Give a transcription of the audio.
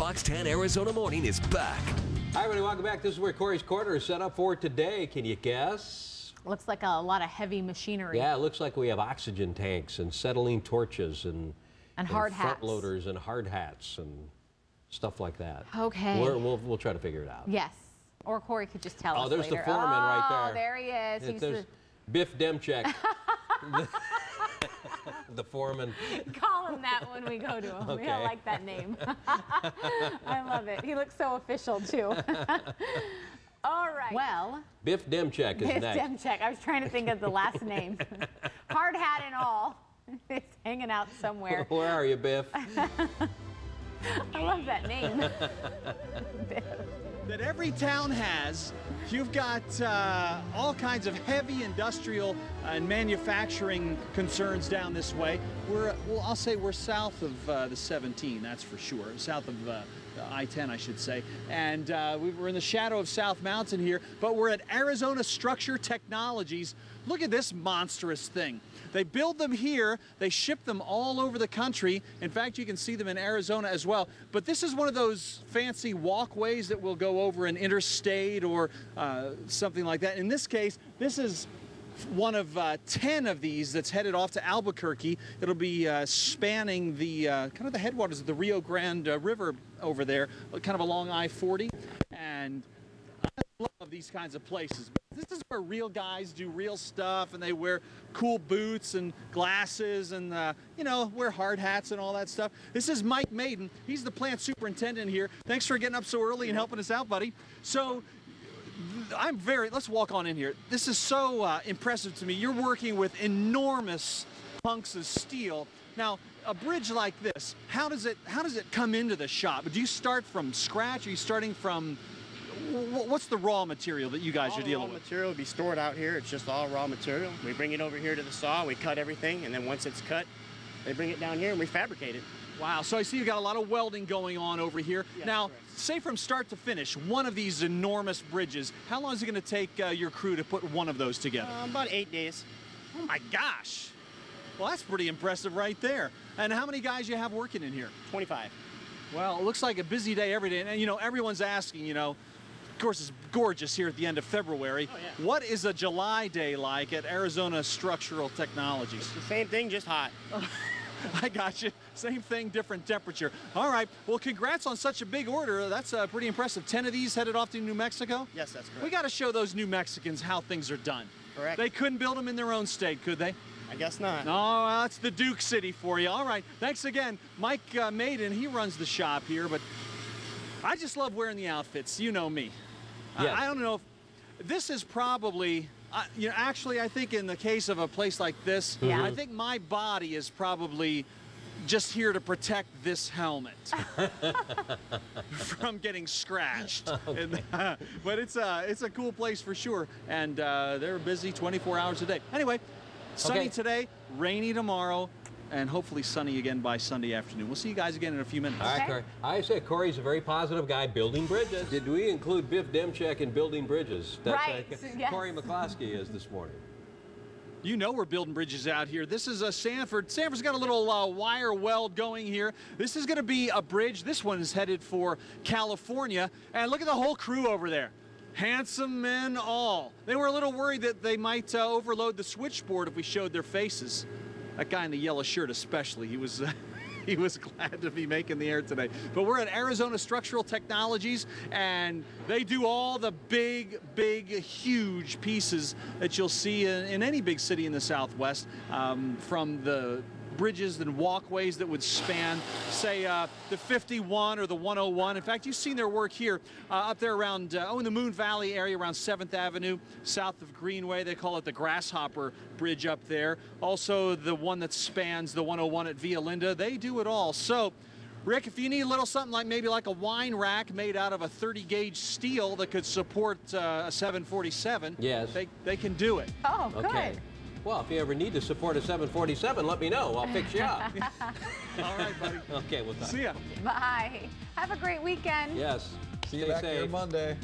Fox 10 Arizona Morning is back. Hi, everybody. Welcome back. This is where Corey's Corner is set up for today. Can you guess? Looks like a lot of heavy machinery. Yeah, it looks like we have oxygen tanks and acetylene torches and hard hats. front loaders and hard hats and stuff like that. Okay. We'll try to figure it out. Yes. Or Corey could just tell us Oh, there's later. the foreman right there. Oh, there he is. There's Biff Demchek. The foreman. Call him that when we go to him. Okay. We don't like that name. I love it. He looks so official, too. All right. Well, Biff Demchek is Biff next. Demchek. I was trying to think of the last name. Hard hat and all. It's hanging out somewhere. Where are you, Biff? I love that name. Biff. That every town has. You've got all kinds of heavy industrial and manufacturing concerns down this way. I'll say we're south of the 17, that's for sure. South of I-10, I should say. And we're in the shadow of South Mountain here, but we're at Arizona Structure Technologies. Look at this monstrous thing. They build them here, they ship them all over the country. In fact, you can see them in Arizona as well. But this is one of those fancy walkways that will go over an interstate or something like that. In this case, this is one of 10 of these that's headed off to Albuquerque. It'll be spanning the kind of the headwaters of the Rio Grande River over there, kind of along I-40. And I love these kinds of places. This is where real guys do real stuff, and they wear cool boots and glasses and, you know, wear hard hats and all that stuff. This is Mike Maiden. He's the plant superintendent here. Thanks for getting up so early and helping us out, buddy. So let's walk on in here. This is so impressive to me. You're working with enormous hunks of steel. Now, a bridge like this, how does it come into the shop? Do you start from scratch? Are you starting from, what's the raw material that you guys are dealing with? Raw material will be stored out here. It's just all raw material. We bring it over here to the saw, we cut everything, and then once it's cut, they bring it down here and we fabricate it. Wow, so I see you've got a lot of welding going on over here. Yes, now, correct. say from start to finish, one of these enormous bridges, how long is it going to take your crew to put one of those together? About 8 days. Oh my gosh. Well, that's pretty impressive right there. And how many guys you have working in here? 25. Well, it looks like a busy day every day. And, you know, everyone's asking, you know, of course, it's gorgeous here at the end of February. Oh, yeah. What is a July day like at Arizona Structural Technologies? The same thing, just hot. I got you. Same thing, different temperature. All right. Well, congrats on such a big order. That's pretty impressive. 10 of these headed off to New Mexico? Yes, that's correct. We got to show those New Mexicans how things are done. Correct. They couldn't build them in their own state, could they? I guess not. No, well, that's the Duke City for you. All right. Thanks again. Mike Maiden, he runs the shop here, but I just love wearing the outfits. You know me. Yes. I don't know if this is probably, you know, actually, I think in the case of a place like this, Yeah. I think my body is probably just here to protect this helmet from getting scratched. Okay. And, but it's a cool place for sure, and they're busy 24 hours a day. Anyway, sunny today, rainy tomorrow, and hopefully sunny again by Sunday afternoon. We'll see you guys again in a few minutes. All right, Corey. I say Corey's a very positive guy building bridges. Did we include Biff Demchek in building bridges? That's Right, yes. Corey McCloskey is this morning. You know we're building bridges out here. This is Sanford. Sanford's got a little wire weld going here. This is going to be a bridge. This one is headed for California. And look at the whole crew over there. Handsome men all. They were a little worried that they might overload the switchboard if we showed their faces. That guy in the yellow shirt especially, he was glad to be making the air today. But we're at Arizona Structural Technologies, and they do all the big, huge pieces that you'll see in any big city in the Southwest, from the bridges and walkways that would span, say, the 51 or the 101. In fact, you've seen their work here up there around, in the Moon Valley area around 7th Avenue, south of Greenway. They call it the Grasshopper Bridge up there. Also, the one that spans the 101 at Via Linda. They do it all. So, Rick, if you need a little something like maybe like a wine rack made out of a 30-gauge steel that could support a 747, yes, they can do it. Oh, good. Okay. Well, if you ever need to support a 747, let me know. I'll fix you up. All right, buddy. Okay, we'll talk. See ya. Bye. Have a great weekend. Yes. See you back here Monday.